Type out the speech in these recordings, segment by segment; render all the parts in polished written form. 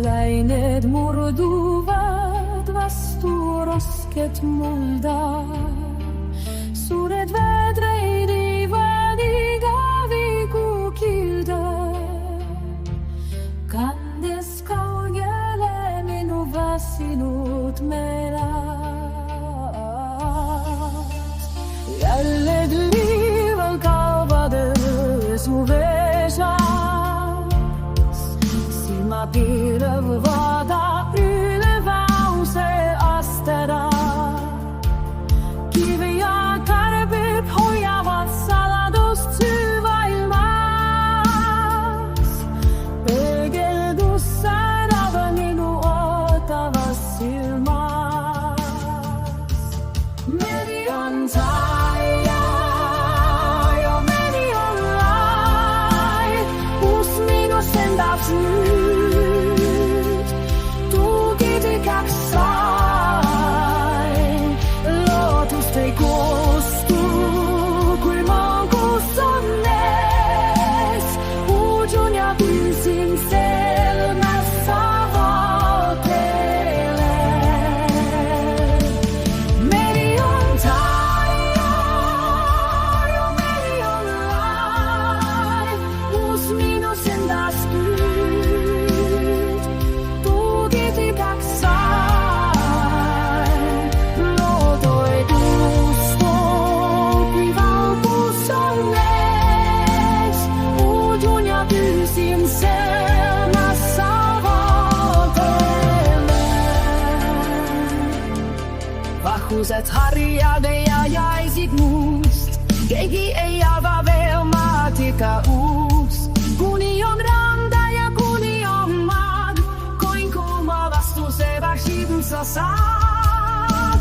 läinud murduvad vastu rasket mulda. Suured väedreid iivad igaviku kilda, kandes kaugele minu väsinud meelad. Jälle tülival kaubades mu veesas, silma piirav vaada ülevause astera. Kivi ja tarbib hoiavad saladust süvailmas, peegeldus särab minu ootavas silmas. Meri on taia ja meri on lai, kus minust endab nüüd tuugidikaks sai. Lootust ei kustu, kui mangus on ees, uudun ja püüsin selmas savootele. Meri on taia ja meri on lai, kus minust endast nüüd tuugidikaks sai. Loodu ei kustu, kui valgus on ees, uudun ja püüsin selmas savootele. Vahused harjad ja jäisid muust, keegi ei ava veel maatika uust. Kuni on randa ja kuni on maad, koin kuuma vastuse vašim sa saad.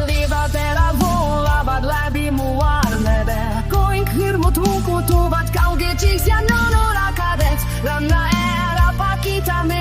Liivatera voolavad läbi mu armede, koin hirmud hukutuvad kaugeks ja nonorakadeks. Ranna ära pakita me